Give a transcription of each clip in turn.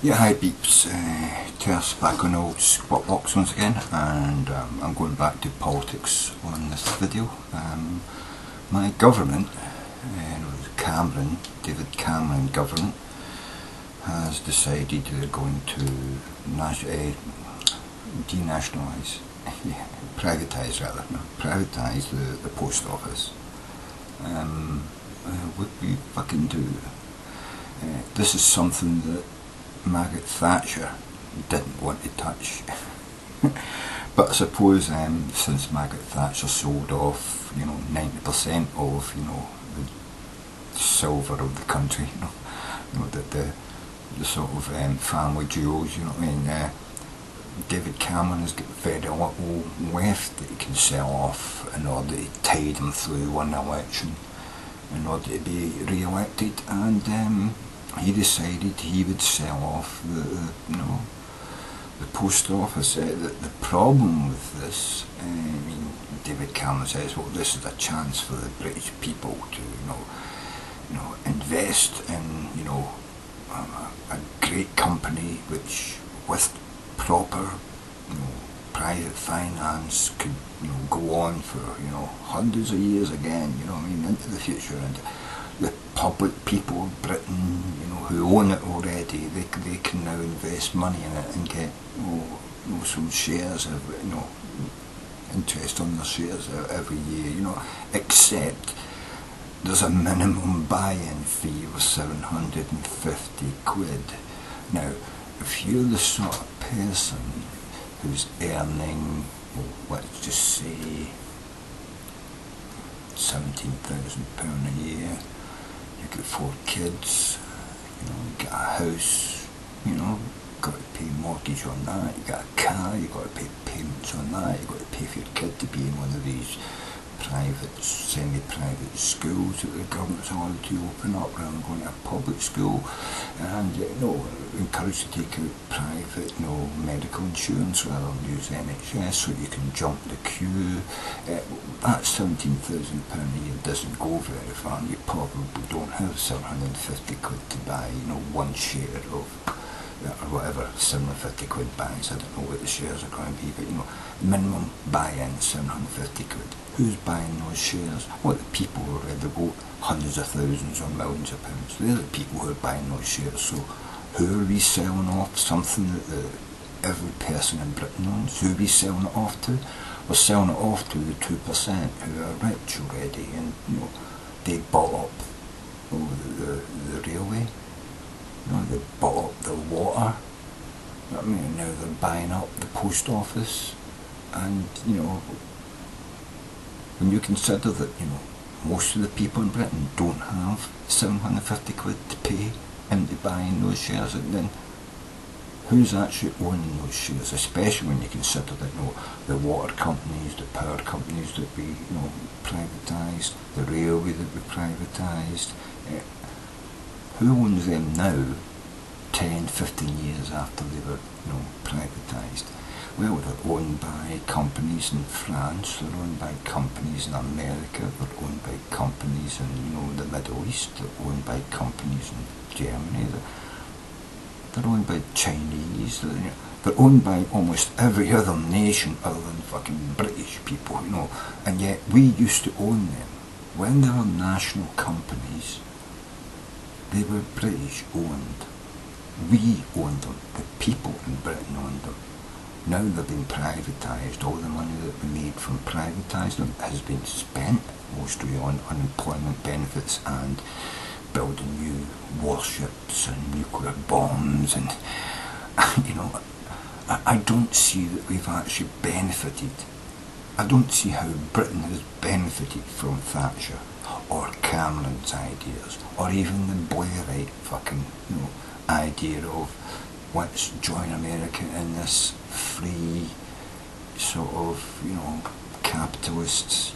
Yeah, hi peeps, Terse back on old squat box once again, and I'm going back to politics on this video. My government, David Cameron government, has decided they're going to denationalise, privatise the post office. What we fucking do? This is something that Margaret Thatcher didn't want to touch. But I suppose since Margaret Thatcher sold off 90% of the silver of the country, the sort of family jewels, David Cameron has got very little left that he can sell off in order to tide him through one election in order to be re-elected, and he decided he would sell off the post office. The problem with this, David Cameron says, well, this is a chance for the British people to, invest in, a great company which, with proper, private finance, could, go on for, hundreds of years again, into the future, and the public people of Britain, who own it already, they can now invest money in it and get, some shares of, interest on their shares every year, except there's a minimum buy-in fee of 750 quid. Now, if you're the sort of person who's earning, let's just say, £17,000 a year, you got 4 kids, you got a house, got to pay mortgage on that, you got a car, you got to pay payments on that, you got to pay for your kid to be in one of these private, semi-private schools that the government's allowed to open up rather than going to a public school, and encouraged to take out private medical insurance rather than use NHS so you can jump the queue. That £17,000 a year doesn't go very far, and you probably don't have 750 quid to buy one share of or whatever 750 quid buys. I don't know what the shares are going to be, but minimum buy-in 750 quid. Who's buying those shares? Well, the people who already got hundreds of thousands or millions of pounds. They're the people who are buying those shares. So who are we selling off? Something that every person in Britain owns. Who are we selling it off to? We're selling it off to the 2% who are rich already, and they bought up the railway. They bought up the water. Now they're buying up the post office, and when you consider that most of the people in Britain don't have 750 quid to pay into buying those shares, then who's actually owning those shares? Especially when you consider that the water companies, the power companies that be privatised, the railway that be privatised. Who owns them now, 10, 15 years after they were privatised? Well, they're owned by companies in France, they're owned by companies in America, they're owned by companies in the Middle East, they're owned by companies in Germany, they're owned by Chinese, they're owned by almost every other nation other than fucking British people, and yet we used to own them. When they were national companies, they were British owned. We owned them. The people in Britain owned them. Now they've been privatised. All the money that we made from privatising them has been spent mostly on unemployment benefits and building new warships and nuclear bombs, and I don't see that we've actually benefited. I don't see how Britain has benefited from Thatcher or Cameron's ideas, or even the Blairite fucking, idea of let's join America in this free sort of, capitalists,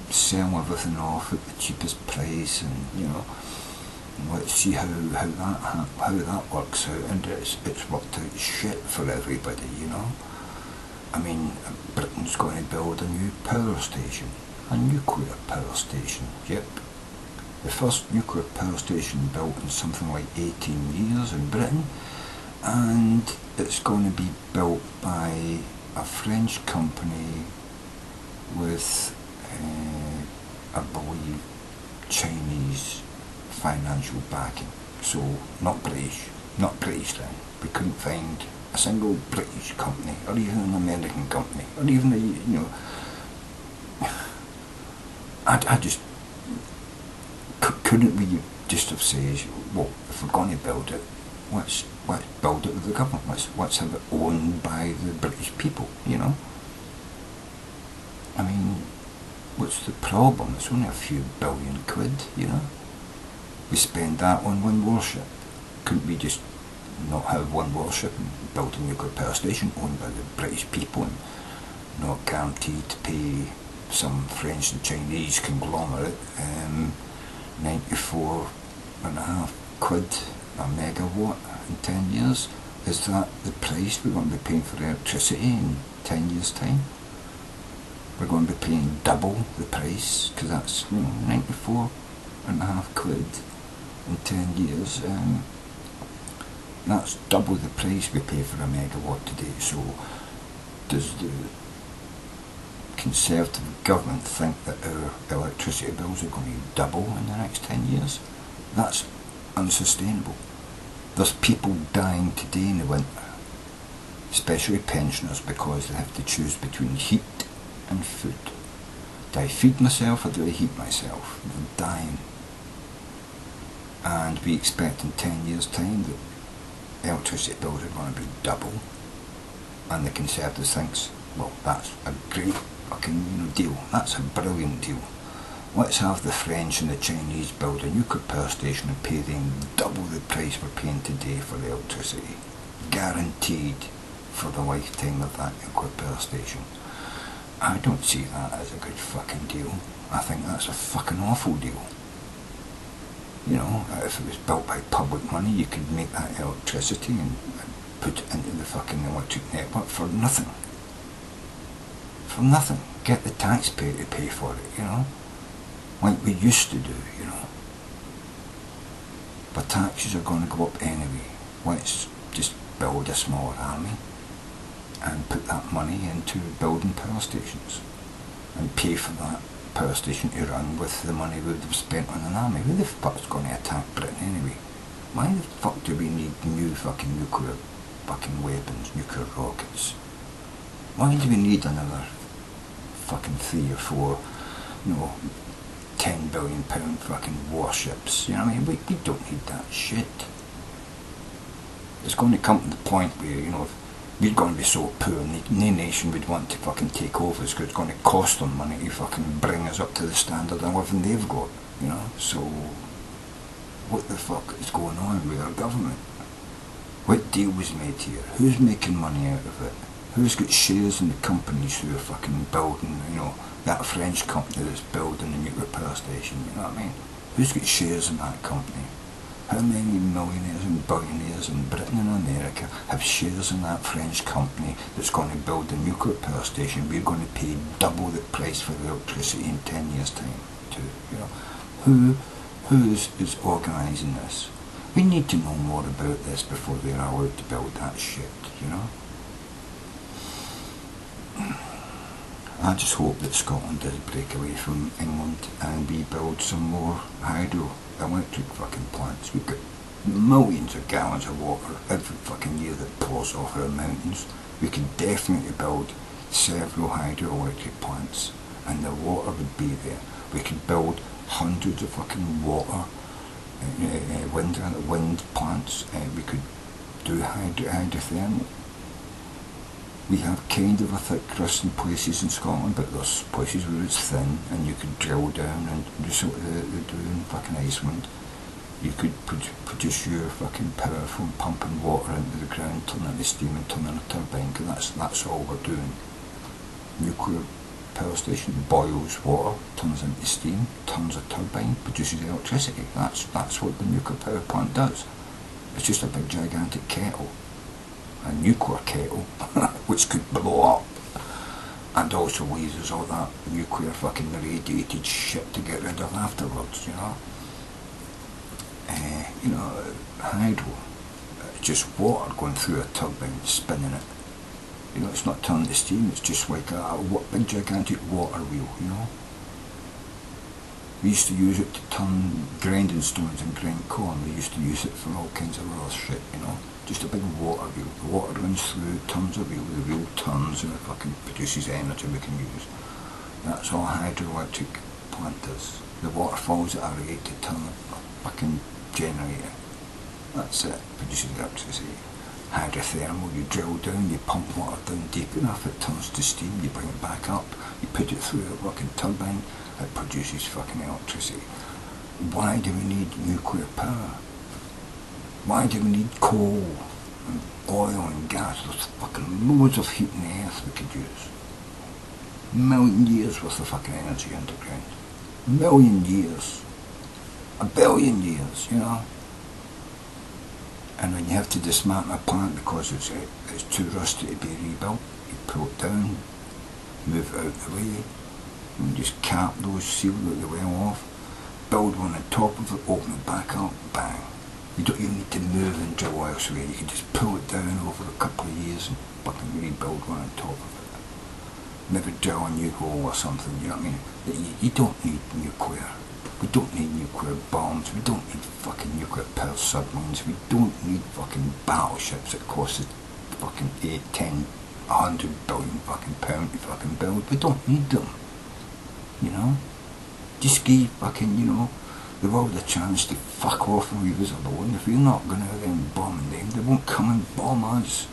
sell everything off at the cheapest price, and let's see how that works out, and it's worked out shit for everybody, Britain's going to build a new power station. A nuclear power station, yep. The first nuclear power station built in something like 18 years in Britain, and it's going to be built by a French company with, I believe, Chinese financial backing. So not British then. We couldn't find a single British company, or even an American company, or even I just couldn't we just have said, well, if we're going to build it, let's build it with the government. Let's have it owned by the British people. I mean, what's the problem? It's only a few billion quid. We spend that on one warship. Couldn't we just not have one warship and build a nuclear power station owned by the British people and not guaranteed to pay some French and Chinese conglomerate 94.5 quid a megawatt in 10 years? Is that the price we're going to be paying for electricity in 10 years' time? We're going to be paying double the price, because that's 94.5 quid in 10 years. That's double the price we pay for a megawatt today. So does the Conservative government think that our electricity bills are going to double in the next 10 years? That's unsustainable. There's people dying today in the winter, especially pensioners, because they have to choose between heat and food. Do I feed myself or do I heat myself? They're dying. And we expect in 10 years' time that electricity bills are going to be double, and the Conservatives thinks, well, that's a great fucking deal. That's a brilliant deal. Let's have the French and the Chinese build a nuclear power station and pay them double the price we're paying today for the electricity, guaranteed for the lifetime of that nuclear power station. I don't see that as a good fucking deal. I think that's a fucking awful deal. If it was built by public money, you could make that electricity and put it into the fucking electric network for nothing. For nothing. Get the taxpayer to pay for it, like we used to do, But taxes are going to go up anyway. Let's just build a smaller army and put that money into building power stations and pay for that power station to run with the money we would have spent on an army. Who the fuck's going to attack Britain anyway? Why the fuck do we need new fucking nuclear fucking weapons, nuclear rockets? Why do we need another fucking 3 or 4, £10 billion fucking warships? We don't need that shit. It's going to come to the point where, we're going to be so poor, no nation would want to fucking take over us, because it's going to cost them money to fucking bring us up to the standard of living they've got, So, what the fuck is going on with our government? What deal was made here? Who's making money out of it? Who's got shares in the companies who are fucking building, that French company that's building the nuclear power station, you know what I mean? Who's got shares in that company? How many millionaires and billionaires in Britain and America have shares in that French company that's going to build a nuclear power station? We're going to pay double the price for the electricity in 10 years' time too, Who is organising this? We need to know more about this before they're allowed to build that shit, I just hope that Scotland does break away from England and we build some more hydroelectric fucking plants. We've got millions of gallons of water every fucking year that pours off our mountains. We could definitely build several hydroelectric plants and the water would be there. We could build hundreds of fucking wind plants. We could do hydrothermal. We have kind of a thick crust in places in Scotland, but there's places where it's thin and you could drill down and do sort of they do in fucking Iceland. You could produce your fucking power from pumping water into the ground, turning into steam and turning a turbine, because that's all we're doing. Nuclear power station boils water, turns into steam, turns a turbine, produces electricity. That's what the nuclear power plant does. It's just a big gigantic kettle. A nuclear kettle, which could blow up and also leaves us all that nuclear fucking radiated shit to get rid of afterwards, hydro. It's just water going through a turbine, spinning it. You know, it's not turning to steam, it's just like a big gigantic water wheel, you know. We used to use it to turn grinding stones and grind corn. We used to use it for all kinds of other shit, you know. Just a big water wheel. The water runs through, turns a wheel, the wheel turns and it fucking produces energy we can use. That's all a hydroelectric plant does. The water falls at a rate to turn a fucking generator. That's it, produces electricity. Hydrothermal, you drill down, you pump water down deep enough, it turns to steam, you bring it back up, you put it through a fucking turbine, it produces fucking electricity. Why do we need nuclear power? Why do we need coal and oil and gas? There's fucking loads of heat in the earth we could use. $1,000,000 years worth of fucking energy underground. $1,000,000 years. 1,000,000,000 years, you know? And when you have to dismantle a plant because it's too rusty to be rebuilt, you pull it down, move it out the way, and just cap those, seal the well off, build one on top of it, open it back up, bang. You don't even need to move and drill elsewhere, you can just pull it down over a couple of years and fucking rebuild one on top of it. Maybe drill a new hole or something, you know what I mean? You don't need nuclear. We don't need nuclear bombs, we don't need fucking nuclear powered submarines, we don't need fucking battleships that cost us fucking 8, 10, 100 billion fucking pound to fucking build. We don't need them, you know? Just give fucking, you know, the world a chance to fuck off and leave us alone. If we're not going to then bomb them, they won't come and bomb us.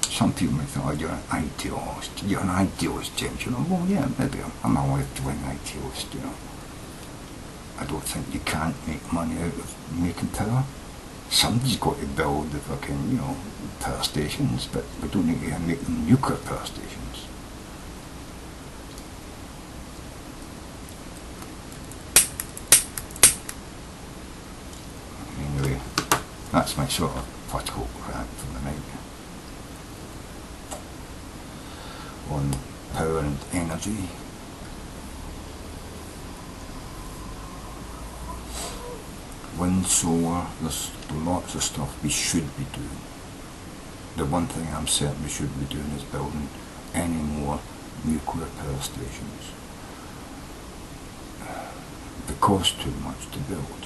Some people might think, oh, you're an idealist. You're an idealist, James. You know, well, yeah, maybe I'm a left-wing idealist, you know. I don't think you can't make money out of making power. Somebody's got to build the fucking, you know, power stations, but we don't need to make them nuclear power stations. Anyway, that's my sort of political rant for the night. On power and energy. Wind, solar, there's lots of stuff we should be doing. The one thing I'm certain we should be doing is building any more nuclear power stations. They cost too much to build.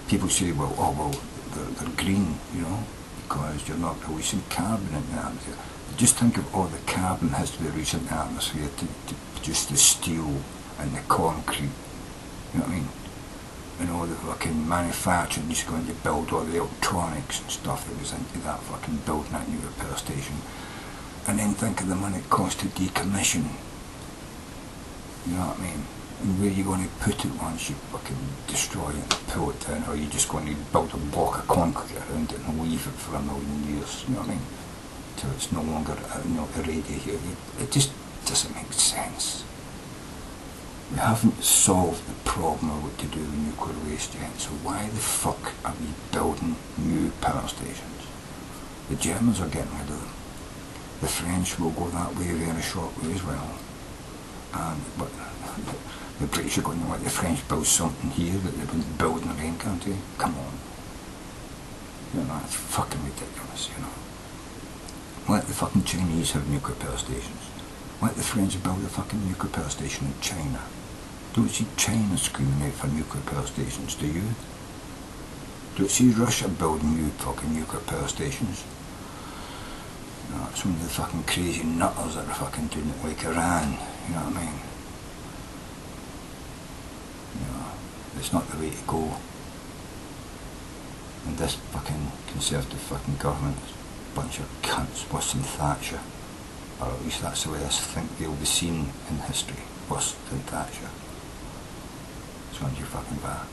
People say, well, oh well, they're green, you know, because you're not releasing carbon in the atmosphere. Just think of all the carbon has to be released in the atmosphere to produce the steel and the concrete, you know what I mean? And all the fucking manufacturing is going to build all the electronics and stuff that goes into that fucking building that nuclear power station. And then think of the money it costs to decommission. You know what I mean? And where are you going to put it once you fucking destroy it and pull it down, or are you just going to build a block of concrete around it and leave it for 1,000,000 years, you know what I mean? Till it's no longer, you know, irradiated. It just doesn't make sense. We haven't solved the problem of what to do with nuclear waste yet, so why the fuck are we building new power stations? The Germans are getting rid of them. The French will go that way very shortly as well. But the British are going to let the French build something here that they wouldn't build in their own country? Come on. You know, that's fucking ridiculous, you know. Let the fucking Chinese have nuclear power stations. Let the French build a fucking nuclear power station in China. Don't see China screaming out for nuclear power stations, do you? Don't see Russia building new fucking nuclear power stations. No, it's only the fucking crazy nutters that are fucking doing it, like Iran, you know what I mean? You know, it's not the way to go. And this fucking Conservative fucking government is a bunch of cunts, worse than Thatcher. Or at least that's the way I think they'll be seen in history, worse than Thatcher. So on your fucking back.